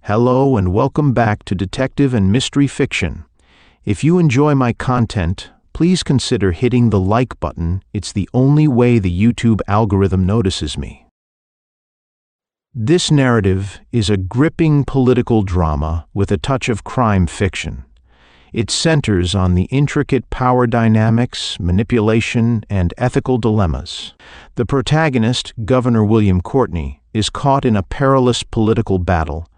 Hello and welcome back to Detective and Mystery Fiction. If you enjoy my content, please consider hitting the like button. It's the only way the YouTube algorithm notices me. This narrative is a gripping political drama with a touch of crime fiction. It centers on the intricate power dynamics, manipulation, and ethical dilemmas. The protagonist, Governor William Courtney, is caught in a perilous political battle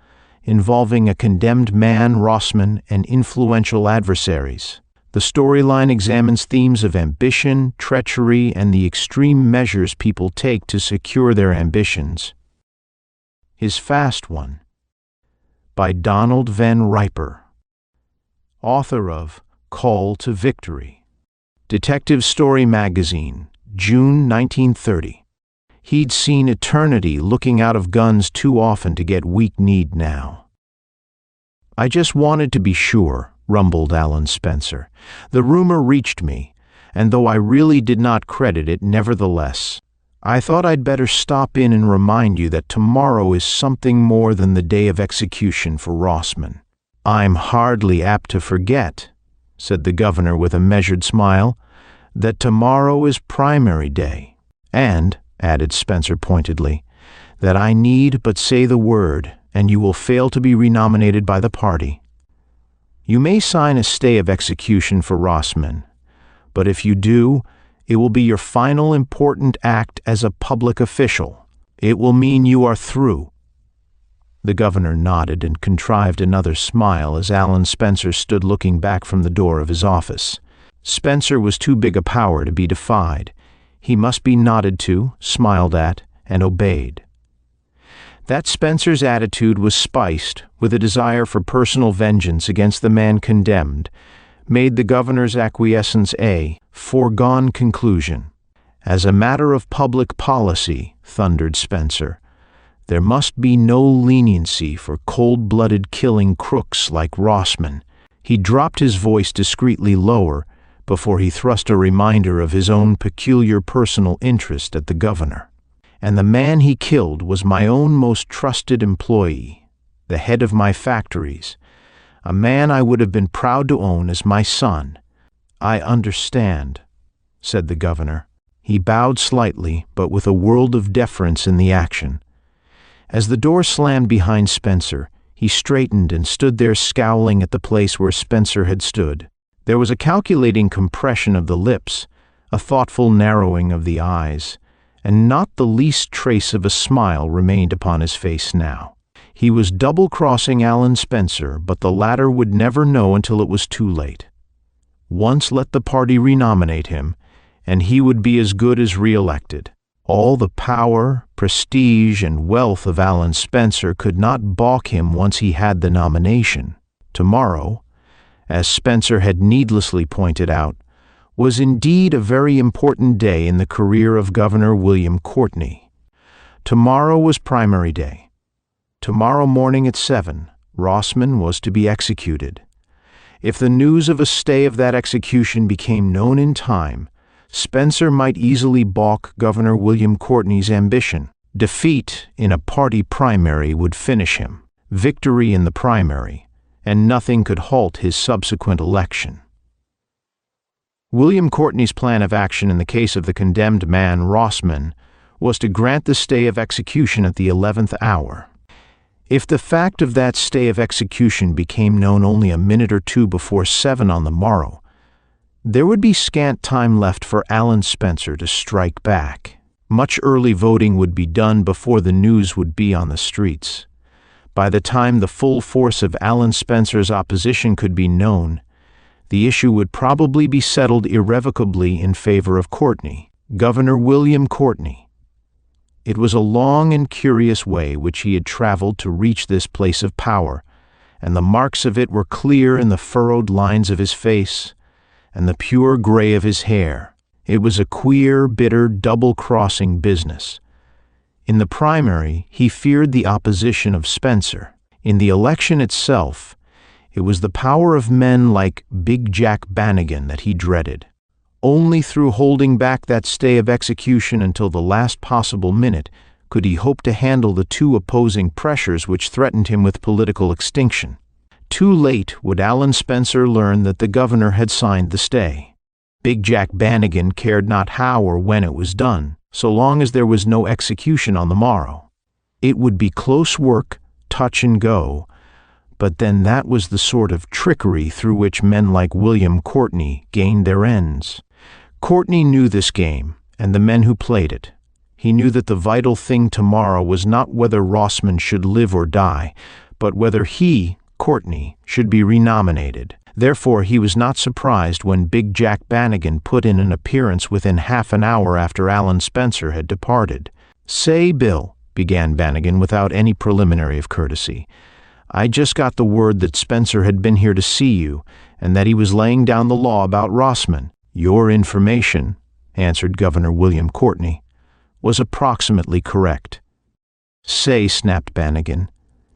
involving a condemned man, Rossman, and influential adversaries. The storyline examines themes of ambition, treachery, and the extreme measures people take to secure their ambitions. His Fast One, by Donald Van Riper, author of Call to Victory. Detective Story Magazine, June 1930. He'd seen eternity looking out of guns too often to get weak-kneed now. "I just wanted to be sure," rumbled Alan Spencer. "The rumor reached me, and though I really did not credit it, nevertheless, I thought I'd better stop in and remind you that tomorrow is something more than the day of execution for Rossman." "I'm hardly apt to forget," said the governor with a measured smile, "that tomorrow is primary day. And," added Spencer pointedly, "that I need but say the word, and you will fail to be renominated by the party. You may sign a stay of execution for Rossman, but if you do, it will be your final important act as a public official. It will mean you are through." The governor nodded and contrived another smile as Alan Spencer stood looking back from the door of his office. Spencer was too big a power to be defied. He must be nodded to, smiled at, and obeyed. That Spencer's attitude was spiced with a desire for personal vengeance against the man condemned, made the governor's acquiescence a foregone conclusion. "As a matter of public policy," thundered Spencer, "there must be no leniency for cold-blooded killing crooks like Rossman." He dropped his voice discreetly lower before he thrust a reminder of his own peculiar personal interest at the governor. "And the man he killed was my own most trusted employee, the head of my factories, a man I would have been proud to own as my son." "I understand," said the governor. He bowed slightly, but with a world of deference in the action. As the door slammed behind Spencer, he straightened and stood there scowling at the place where Spencer had stood. There was a calculating compression of the lips, a thoughtful narrowing of the eyes, and not the least trace of a smile remained upon his face now. He was double-crossing Alan Spencer, but the latter would never know until it was too late. Once let the party renominate him, and he would be as good as re-elected. All the power, prestige, and wealth of Alan Spencer could not balk him once he had the nomination. Tomorrow, as Spencer had needlessly pointed out, was indeed a very important day in the career of Governor William Courtney. Tomorrow was primary day. Tomorrow morning at 7, Rossman was to be executed. If the news of a stay of that execution became known in time, Spencer might easily balk Governor William Courtney's ambition. Defeat in a party primary would finish him. Victory in the primary, and nothing could halt his subsequent election. William Courtney's plan of action in the case of the condemned man, Rossman, was to grant the stay of execution at the 11th hour. If the fact of that stay of execution became known only a minute or two before 7 on the morrow, there would be scant time left for Alan Spencer to strike back. Much early voting would be done before the news would be on the streets. By the time the full force of Alan Spencer's opposition could be known, the issue would probably be settled irrevocably in favor of Courtney, Governor William Courtney. It was a long and curious way which he had traveled to reach this place of power, and the marks of it were clear in the furrowed lines of his face and the pure gray of his hair. It was a queer, bitter, double-crossing business. In the primary, he feared the opposition of Spencer. In the election itself, it was the power of men like Big Jack Bannigan that he dreaded. Only through holding back that stay of execution until the last possible minute could he hope to handle the two opposing pressures which threatened him with political extinction. Too late would Alan Spencer learn that the governor had signed the stay. Big Jack Bannigan cared not how or when it was done, so long as there was no execution on the morrow. It would be close work, touch and go, but then that was the sort of trickery through which men like William Courtney gained their ends. Courtney knew this game, and the men who played it. He knew that the vital thing tomorrow was not whether Rossman should live or die, but whether he, Courtney, should be renominated. Therefore, he was not surprised when Big Jack Bannigan put in an appearance within half an hour after Alan Spencer had departed. "Say, Bill," began Bannigan without any preliminary of courtesy, "I just got the word that Spencer had been here to see you, and that he was laying down the law about Rossman." "Your information," answered Governor William Courtney, "was approximately correct." "Say," snapped Bannigan,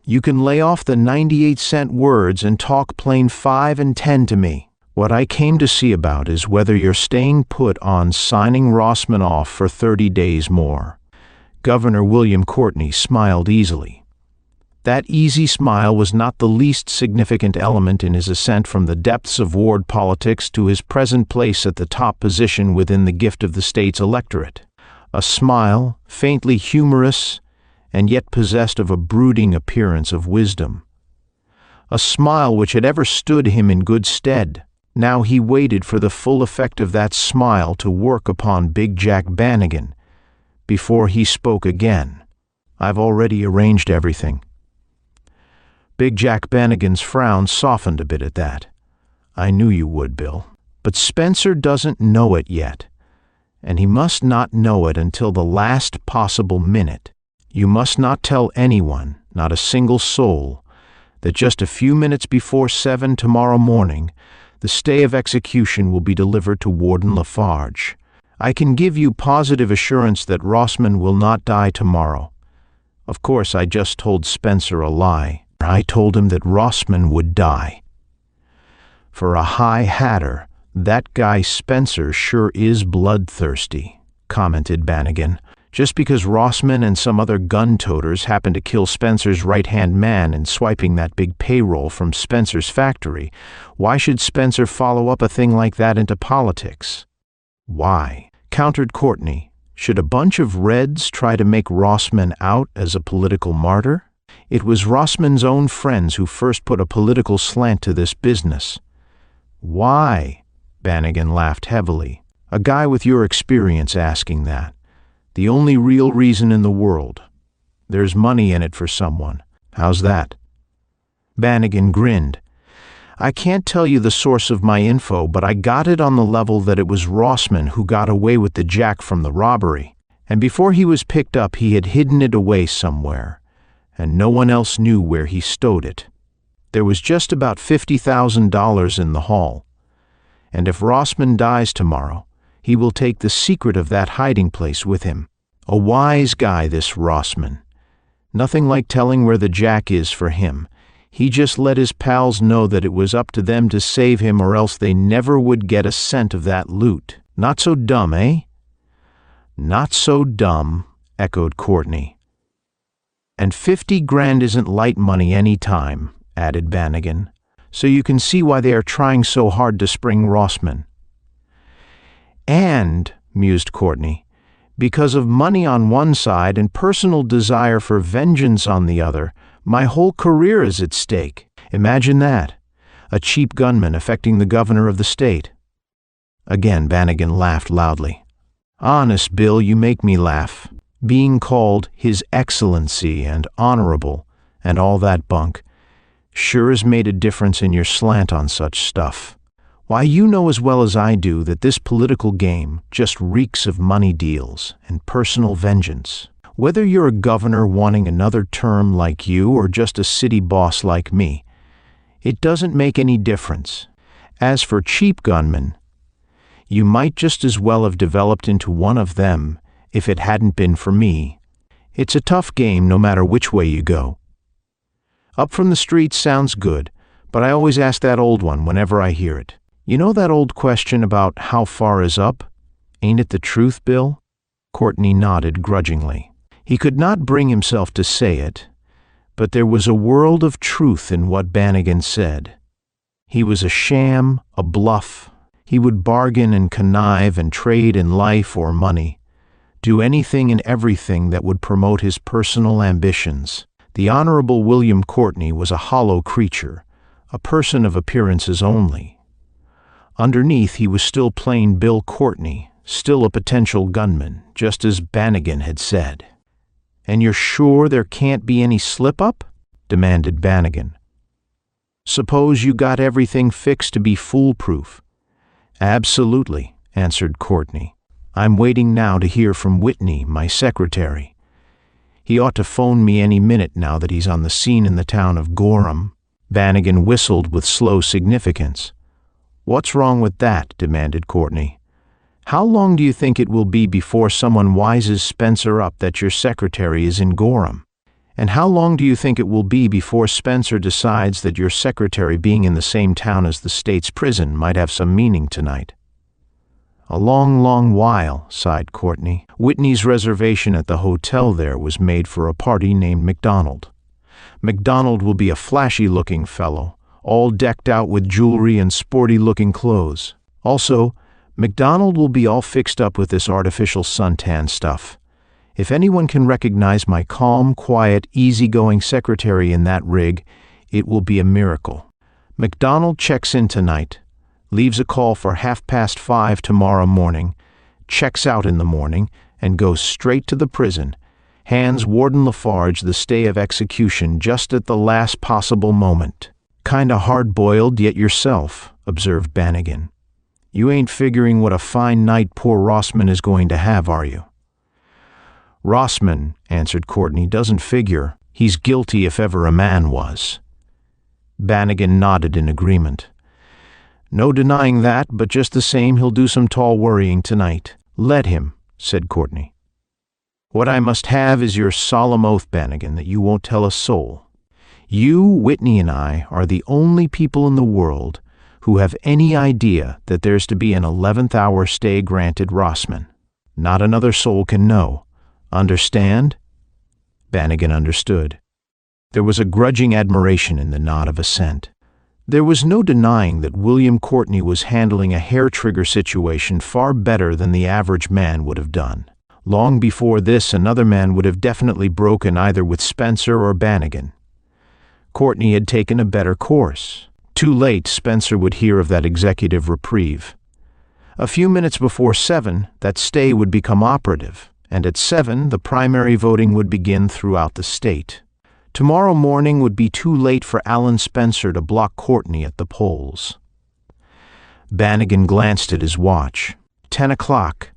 "you can lay off the 98-cent words and talk plain 5 and 10 to me. What I came to see about is whether you're staying put on signing Rossman off for 30 days more." Governor William Courtney smiled easily. That easy smile was not the least significant element in his ascent from the depths of ward politics to his present place at the top position within the gift of the state's electorate. A smile, faintly humorous, and yet possessed of a brooding appearance of wisdom. A smile which had ever stood him in good stead. Now he waited for the full effect of that smile to work upon Big Jack Bannigan before he spoke again. "I've already arranged everything." Big Jack Bannigan's frown softened a bit at that. "I knew you would, Bill. But Spencer doesn't know it yet, and he must not know it until the last possible minute. You must not tell anyone, not a single soul, that just a few minutes before 7 tomorrow morning, the stay of execution will be delivered to Warden Lafarge. I can give you positive assurance that Rossman will not die tomorrow. Of course, I just told Spencer a lie. I told him that Rossman would die. For a high hatter, that guy Spencer sure is bloodthirsty," commented Bannigan. "Just because Rossman and some other gun-toters happened to kill Spencer's right-hand man in swiping that big payroll from Spencer's factory, why should Spencer follow up a thing like that into politics?" "Why?" countered Courtney. "Should a bunch of Reds try to make Rossman out as a political martyr? It was Rossman's own friends who first put a political slant to this business." "Why?" Bannigan laughed heavily. "A guy with your experience asking that. The only real reason in the world. There's money in it for someone. How's that?" Bannigan grinned. "I can't tell you the source of my info, but I got it on the level that it was Rossman who got away with the jack from the robbery, and before he was picked up he had hidden it away somewhere, and no one else knew where he stowed it. There was just about $50,000 in the haul, and if Rossman dies tomorrow, he will take the secret of that hiding place with him. A wise guy, this Rossman. Nothing like telling where the jack is for him. He just let his pals know that it was up to them to save him or else they never would get a cent of that loot. Not so dumb, eh?" "Not so dumb," echoed Courtney. "And 50 grand isn't light money any time," added Bannigan, "so you can see why they are trying so hard to spring Rossman." "And," mused Courtney, "because of money on one side and personal desire for vengeance on the other, my whole career is at stake. Imagine that. A cheap gunman affecting the governor of the state." Again Bannigan laughed loudly. "Honest, Bill, you make me laugh. Being called His Excellency and Honorable and all that bunk sure has made a difference in your slant on such stuff. Why, you know as well as I do that this political game just reeks of money deals and personal vengeance. Whether you're a governor wanting another term like you or just a city boss like me, it doesn't make any difference. As for cheap gunmen, you might just as well have developed into one of them if it hadn't been for me. It's a tough game no matter which way you go. Up from the street sounds good, but I always ask that old one whenever I hear it. You know that old question about how far is up? Ain't it the truth, Bill?" Courtney nodded grudgingly. He could not bring himself to say it, but there was a world of truth in what Bannigan said. He was a sham, a bluff. He would bargain and connive and trade in life or money, do anything and everything that would promote his personal ambitions. The Honorable William Courtney was a hollow creature, a person of appearances only. Underneath, he was still plain Bill Courtney, still a potential gunman, just as Bannigan had said. "And you're sure there can't be any slip-up?" demanded Bannigan. "Suppose you got everything fixed to be foolproof?" "Absolutely," answered Courtney. "I'm waiting now to hear from Whitney, my secretary. He ought to phone me any minute now that he's on the scene in the town of Gorham." Bannigan whistled with slow significance. "What's wrong with that?" demanded Courtney. "How long do you think it will be before someone wises Spencer up that your secretary is in Gorham? And how long do you think it will be before Spencer decides that your secretary being in the same town as the state's prison might have some meaning tonight?" "A long, long while," sighed Courtney. "Whitney's reservation at the hotel there was made for a party named MacDonald. MacDonald will be a flashy-looking fellow, all decked out with jewelry and sporty-looking clothes. Also, MacDonald will be all fixed up with this artificial suntan stuff. If anyone can recognize my calm, quiet, easygoing secretary in that rig, it will be a miracle. MacDonald checks in tonight, leaves a call for 5:30 tomorrow morning, checks out in the morning, and goes straight to the prison, hands Warden Lafarge the stay of execution just at the last possible moment." "Kinda hard-boiled yet yourself," observed Bannigan. "You ain't figuring what a fine night poor Rossman is going to have, are you?" "Rossman," answered Courtney, "doesn't figure. He's guilty if ever a man was." Bannigan nodded in agreement. "No denying that, but just the same he'll do some tall worrying tonight." "Let him," said Courtney. "What I must have is your solemn oath, Bannigan, that you won't tell a soul. You, Whitney, and I are the only people in the world who have any idea that there's to be an 11th hour stay granted Rossman. Not another soul can know. Understand?" Bannigan understood. There was a grudging admiration in the nod of assent. There was no denying that William Courtney was handling a hair-trigger situation far better than the average man would have done. Long before this, another man would have definitely broken either with Spencer or Bannigan. Courtney had taken a better course. Too late, Spencer would hear of that executive reprieve. A few minutes before 7, that stay would become operative, and at 7, the primary voting would begin throughout the state. Tomorrow morning would be too late for Alan Spencer to block Courtney at the polls. Bannigan glanced at his watch. 10 o'clock.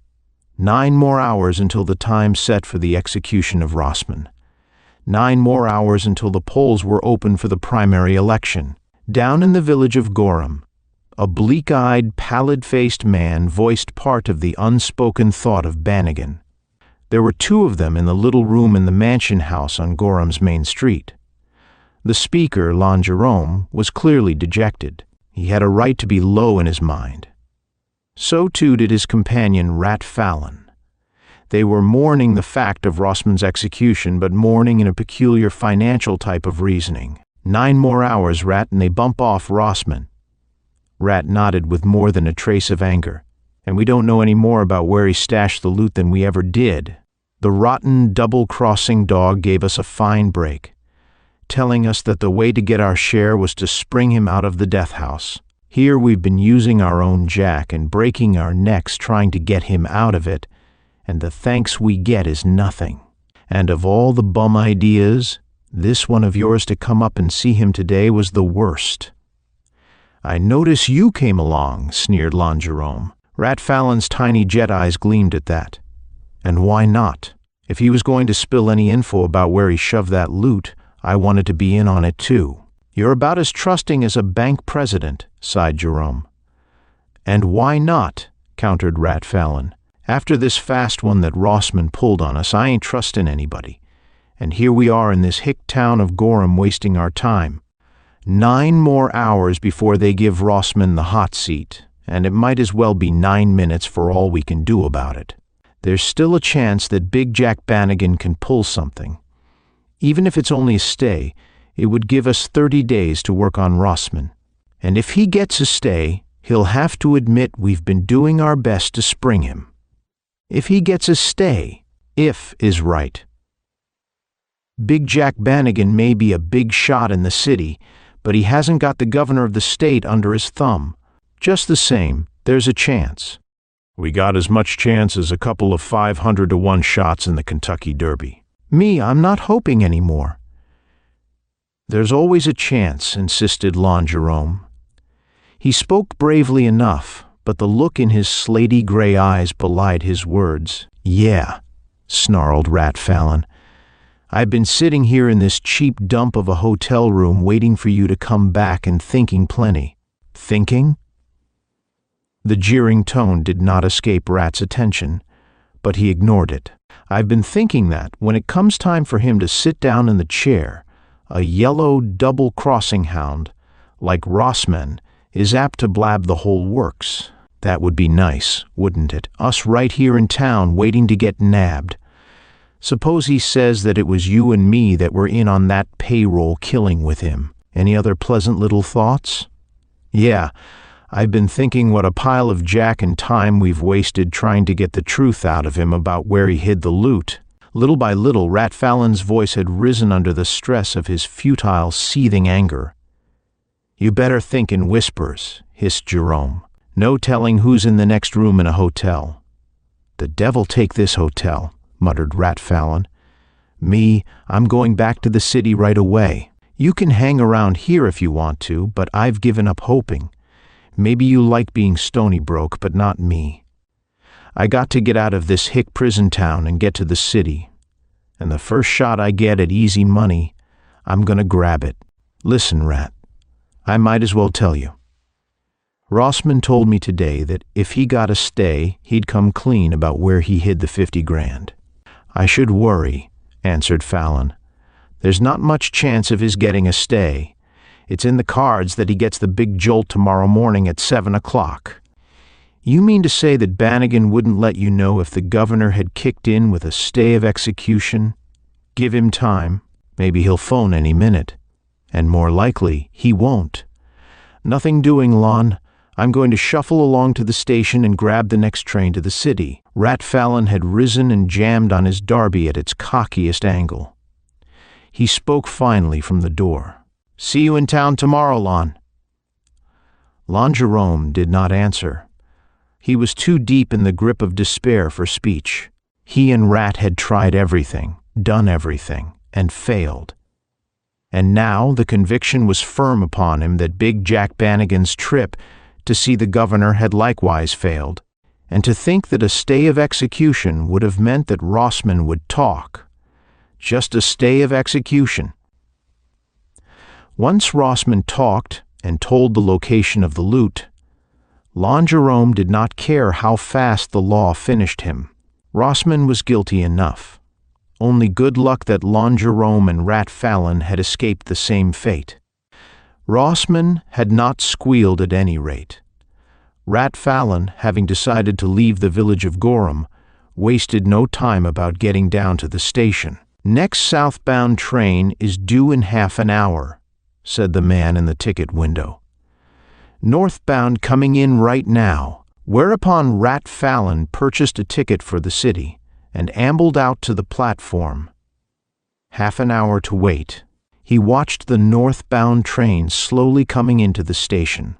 9 more hours until the time set for the execution of Rossman. 9 more hours until the polls were open for the primary election. Down in the village of Gorham, a bleak-eyed, pallid-faced man voiced part of the unspoken thought of Bannigan. There were 2 of them in the little room in the mansion house on Gorham's main street. The speaker, Lon Jerome, was clearly dejected. He had a right to be low in his mind. So too did his companion, Rat Fallon. They were mourning the fact of Rossman's execution, but mourning in a peculiar financial type of reasoning. 9 more hours, Rat, and they bump off Rossman. Rat nodded with more than a trace of anger. "And we don't know any more about where he stashed the loot than we ever did. The rotten, double-crossing dog gave us a fine break, telling us that the way to get our share was to spring him out of the death house. Here we've been using our own Jack and breaking our necks trying to get him out of it, and the thanks we get is nothing. And of all the bum ideas, this one of yours to come up and see him today was the worst." "I notice you came along," sneered Lon Jerome. Rat Fallon's tiny jet eyes gleamed at that. "And why not? If he was going to spill any info about where he shoved that loot, I wanted to be in on it too." "You're about as trusting as a bank president," sighed Jerome. "And why not?" countered Rat Fallon. "After this fast one that Rossman pulled on us, I ain't trusting anybody. And here we are in this hick town of Gorham wasting our time. 9 more hours before they give Rossman the hot seat, and it might as well be 9 minutes for all we can do about it." There's still a chance that big Jack Bannigan can pull something. Even if it's only a stay, it would give us 30 days to work on Rossman. And if he gets a stay, he'll have to admit we've been doing our best to spring him. If he gets a stay, if is right. Big Jack Bannigan may be a big shot in the city, but he hasn't got the governor of the state under his thumb. Just the same, there's a chance. We got as much chance as a couple of 500-to-1 shots in the Kentucky Derby. I'm not hoping anymore. There's always a chance, insisted Lon Jerome. He spoke bravely enough, but the look in his slaty gray eyes belied his words. Yeah, snarled Rat Fallon. I've been sitting here in this cheap dump of a hotel room waiting for you to come back and thinking plenty. Thinking? The jeering tone did not escape Rat's attention, but he ignored it. I've been thinking that when it comes time for him to sit down in the chair, a yellow double-crossing hound, like Rossman, is apt to blab the whole works. That would be nice, wouldn't it? Us right here in town waiting to get nabbed. Suppose he says that it was you and me that were in on that payroll killing with him. Any other pleasant little thoughts? Yeah, I've been thinking what a pile of jack and time we've wasted trying to get the truth out of him about where he hid the loot. Little by little, Rat Fallon's voice had risen under the stress of his futile, seething anger. You better think in whispers, hissed Jerome. No telling who's in the next room in a hotel. The devil take this hotel, muttered Rat Fallon. I'm going back to the city right away. You can hang around here if you want to, but I've given up hoping. Maybe you like being stony broke, but not me. I got to get out of this hick prison town and get to the city. And the first shot I get at easy money, I'm gonna grab it. Listen, Rat, I might as well tell you. Rossman told me today that if he got a stay, he'd come clean about where he hid the 50 grand. I should worry, answered Fallon. There's not much chance of his getting a stay. It's in the cards that he gets the big jolt tomorrow morning at 7 o'clock. You mean to say that Bannigan wouldn't let you know if the governor had kicked in with a stay of execution? Give him time. Maybe he'll phone any minute. And more likely, he won't. Nothing doing, Lon. I'm going to shuffle along to the station and grab the next train to the city. Rat Fallon had risen and jammed on his derby at its cockiest angle. He spoke finally from the door. See you in town tomorrow, Lon. Lon Jerome did not answer. He was too deep in the grip of despair for speech. He and Rat had tried everything, done everything, and failed. And now the conviction was firm upon him that big Jack Bannigan's trip to see the governor had likewise failed, and to think that a stay of execution would have meant that Rossman would talk. Just a stay of execution. Once Rossman talked and told the location of the loot, Lon Jerome did not care how fast the law finished him. Rossman was guilty enough. Only good luck that Lon Jerome and Rat Fallon had escaped the same fate. Rossman had not squealed at any rate. Rat Fallon, having decided to leave the village of Gorham, wasted no time about getting down to the station. Next southbound train is due in half an hour, said the man in the ticket window. Northbound coming in right now, whereupon Rat Fallon purchased a ticket for the city and ambled out to the platform. Half an hour to wait. He watched the northbound train slowly coming into the station.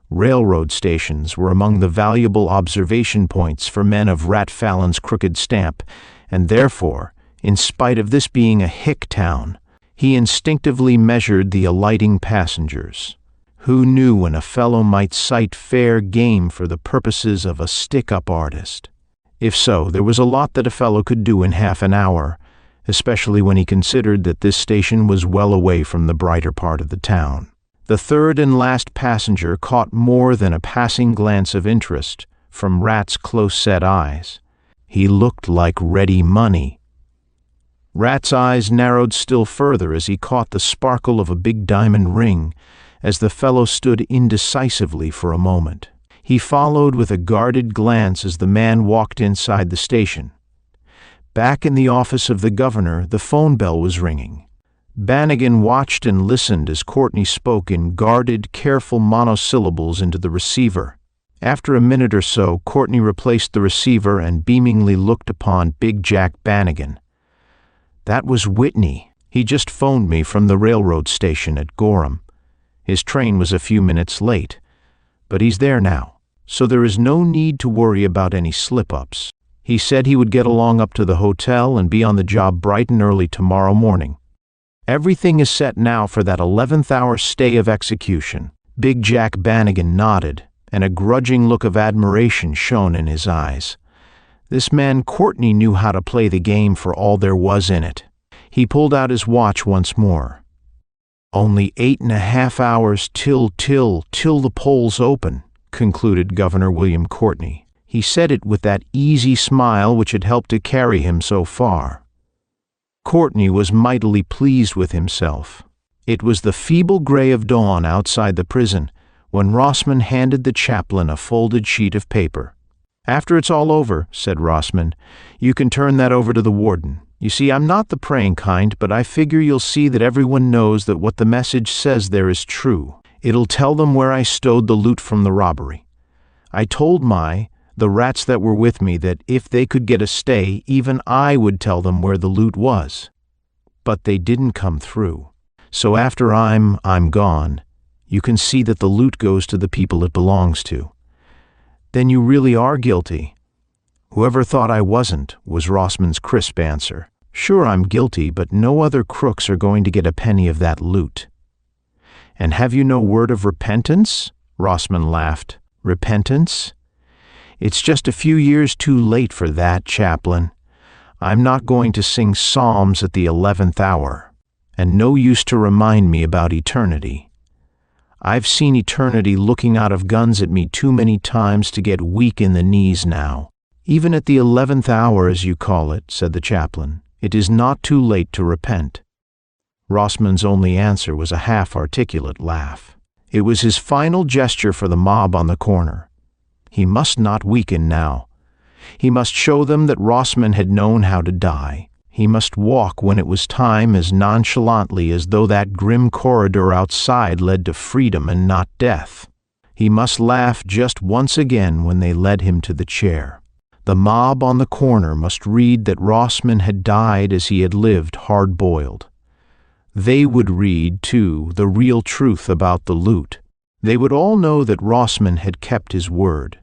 Railroad stations were among the valuable observation points for men of Rat Fallon's crooked stamp, and therefore, in spite of this being a hick town, he instinctively measured the alighting passengers. Who knew when a fellow might sight fair game for the purposes of a stick-up artist? If so, there was a lot that a fellow could do in half an hour, especially when he considered that this station was well away from the brighter part of the town. The third and last passenger caught more than a passing glance of interest from Rat's close-set eyes. He looked like ready money. Rat's eyes narrowed still further as he caught the sparkle of a big diamond ring as the fellow stood indecisively for a moment. He followed with a guarded glance as the man walked inside the station. Back in the office of the governor, the phone bell was ringing. Bannigan watched and listened as Courtney spoke in guarded, careful monosyllables into the receiver. After a minute or so, Courtney replaced the receiver and beamingly looked upon Big Jack Bannigan. "That was Whitney. He just phoned me from the railroad station at Gorham. His train was a few minutes late, but he's there now, so there is no need to worry about any slip-ups. He said he would get along up to the hotel and be on the job bright and early tomorrow morning. Everything is set now for that 11th-hour stay of execution." Big Jack Bannigan nodded, and a grudging look of admiration shone in his eyes. This man Courtney knew how to play the game for all there was in it. He pulled out his watch once more. "Only 8.5 hours till the polls open," concluded Governor William Courtney. He said it with that easy smile which had helped to carry him so far. Courtney was mightily pleased with himself. It was the feeble gray of dawn outside the prison when Rossman handed the chaplain a folded sheet of paper. "After it's all over," said Rossman, "you can turn that over to the warden. You see, I'm not the praying kind, but I figure you'll see that everyone knows that what the message says there is true. It'll tell them where I stowed the loot from the robbery. I told the rats that were with me that if they could get a stay, even I would tell them where the loot was. But they didn't come through. So after I'm gone, you can see that the loot goes to the people it belongs to." "Then you really are guilty?" "Whoever thought I wasn't," was Rossman's crisp answer. "Sure, I'm guilty, but no other crooks are going to get a penny of that loot." "And have you no word of repentance?" Rossman laughed. "Repentance? It's just a few years too late for that, chaplain. I'm not going to sing psalms at the 11th hour, and no use to remind me about eternity. I've seen eternity looking out of guns at me too many times to get weak in the knees now." "Even at the 11th hour, as you call it," said the chaplain, "it is not too late to repent." Rossman's only answer was a half-articulate laugh. It was his final gesture for the mob on the corner. He must not weaken now. He must show them that Rossman had known how to die. He must walk when it was time as nonchalantly as though that grim corridor outside led to freedom and not death. He must laugh just once again when they led him to the chair. The mob on the corner must read that Rossman had died as he had lived, hard-boiled. They would read, too, the real truth about the loot. They would all know that Rossman had kept his word,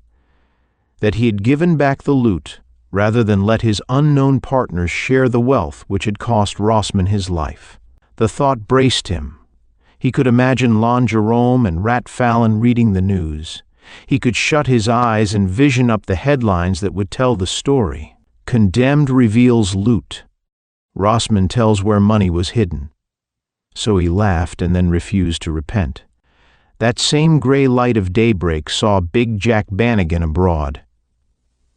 that he had given back the loot rather than let his unknown partners share the wealth which had cost Rossman his life. The thought braced him. He could imagine Lon Jerome and Rat Fallon reading the news. He could shut his eyes and vision up the headlines that would tell the story. "Condemned reveals loot. Rossman tells where money was hidden." So he laughed and then refused to repent. That same gray light of daybreak saw Big Jack Bannigan abroad.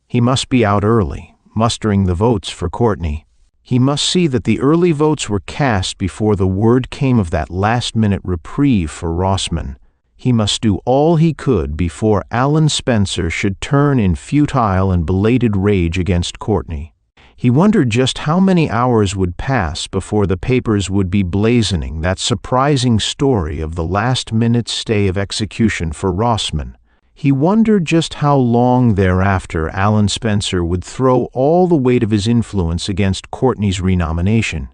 He must be out early, mustering the votes for Courtney. He must see that the early votes were cast before the word came of that last-minute reprieve for Rossman. He must do all he could before Alan Spencer should turn in futile and belated rage against Courtney. He wondered just how many hours would pass before the papers would be blazoning that surprising story of the last-minute stay of execution for Rossman. He wondered just how long thereafter Alan Spencer would throw all the weight of his influence against Courtney's renomination.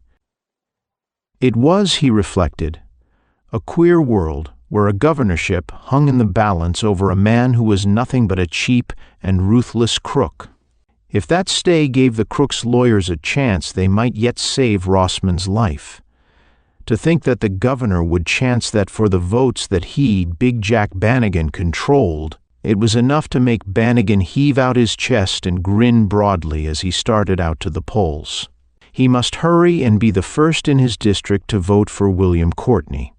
It was, he reflected, a queer world where a governorship hung in the balance over a man who was nothing but a cheap and ruthless crook. If that stay gave the crook's lawyers a chance, they might yet save Rossman's life. To think that the governor would chance that for the votes that he, Big Jack Bannigan, controlled, it was enough to make Bannigan heave out his chest and grin broadly as he started out to the polls. He must hurry and be the first in his district to vote for William Courtney.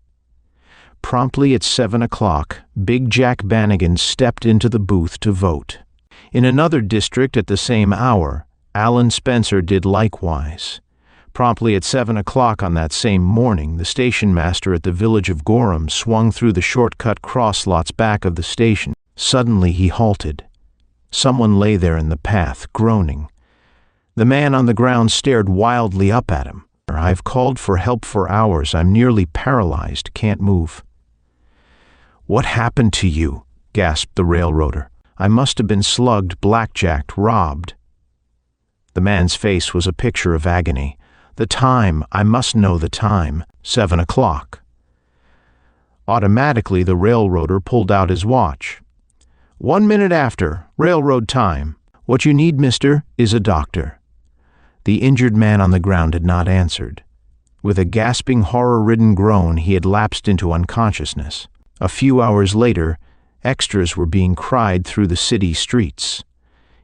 Promptly at 7 o'clock, Big Jack Bannigan stepped into the booth to vote. In another district at the same hour, Alan Spencer did likewise. Promptly at 7 o'clock on that same morning, the station master at the village of Gorham swung through the shortcut cross lots back of the station. Suddenly he halted. Someone lay there in the path, groaning. The man on the ground stared wildly up at him. "I've called for help for hours. I'm nearly paralyzed, can't move." "What happened to you?" gasped the railroader. "I must have been slugged, blackjacked, robbed." The man's face was a picture of agony. "The time, I must know the time. 7 o'clock. Automatically, the railroader pulled out his watch. 1 minute after, railroad time. What you need, mister, is a doctor." The injured man on the ground had not answered. With a gasping, horror-ridden groan, he had lapsed into unconsciousness. A few hours later, extras were being cried through the city streets.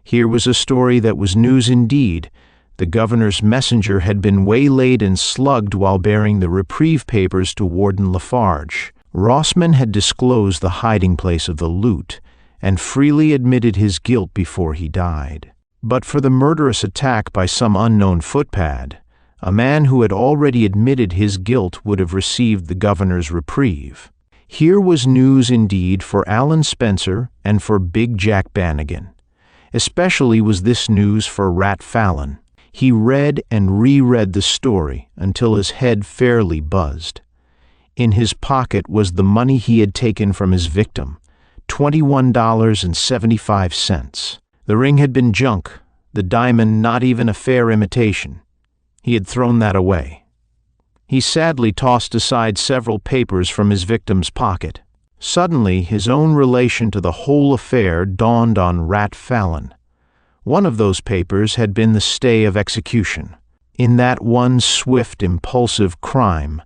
Here was a story that was news indeed. The governor's messenger had been waylaid and slugged while bearing the reprieve papers to Warden Lafarge. Rossman had disclosed the hiding place of the loot and freely admitted his guilt before he died. But for the murderous attack by some unknown footpad, a man who had already admitted his guilt would have received the governor's reprieve. Here was news indeed for Alan Spencer and for Big Jack Bannigan. Especially was this news for Rat Fallon. He read and reread the story until his head fairly buzzed. In his pocket was the money he had taken from his victim, $21.75. The ring had been junk, the diamond not even a fair imitation. He had thrown that away. He sadly tossed aside several papers from his victim's pocket. Suddenly, his own relation to the whole affair dawned on Rat Fallon. One of those papers had been the stay of execution. In that one swift, impulsive crime,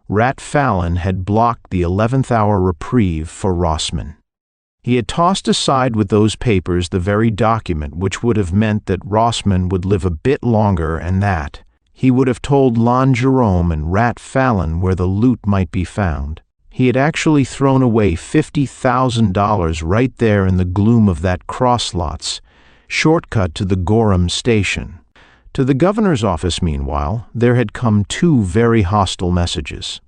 Rat Fallon had blocked the 11th hour reprieve for Rossman. He had tossed aside with those papers the very document which would have meant that Rossman would live a bit longer and that he would have told Lon Jerome and Rat Fallon where the loot might be found. He had actually thrown away $50,000 right there in the gloom of that crosslots, shortcut to the Gorham station. To the governor's office, meanwhile, there had come 2 very hostile messages.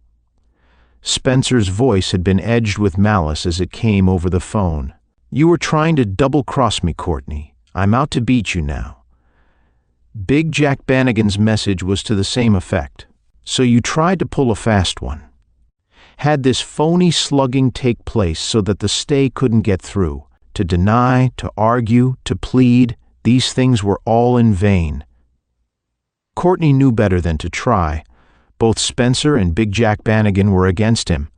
Spencer's voice had been edged with malice as it came over the phone. "You were trying to double-cross me, Courtney. I'm out to beat you now." Big Jack Bannigan's message was to the same effect. "So you tried to pull a fast one. Had this phony slugging take place so that the stay couldn't get through. To deny, to argue, to plead, these things were all in vain." Courtney knew better than to try. Both Spencer and Big Jack Bannigan were against him.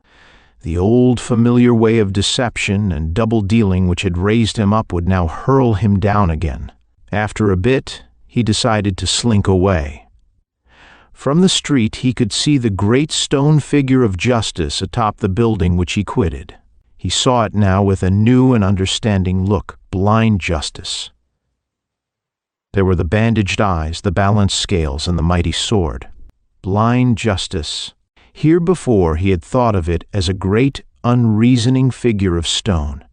The old familiar way of deception and double-dealing which had raised him up would now hurl him down again. After a bit, he decided to slink away. From the street he could see the great stone figure of justice atop the building which he quitted. He saw it now with a new and understanding look, blind justice. There were the bandaged eyes, the balanced scales, and the mighty sword. Blind justice. Here before he had thought of it as a great, unreasoning figure of stone.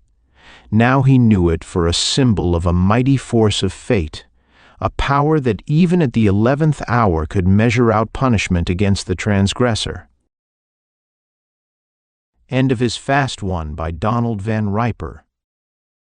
Now he knew it for a symbol of a mighty force of fate, a power that even at the 11th hour could measure out punishment against the transgressor. End of his Fast One by Donald Van Riper.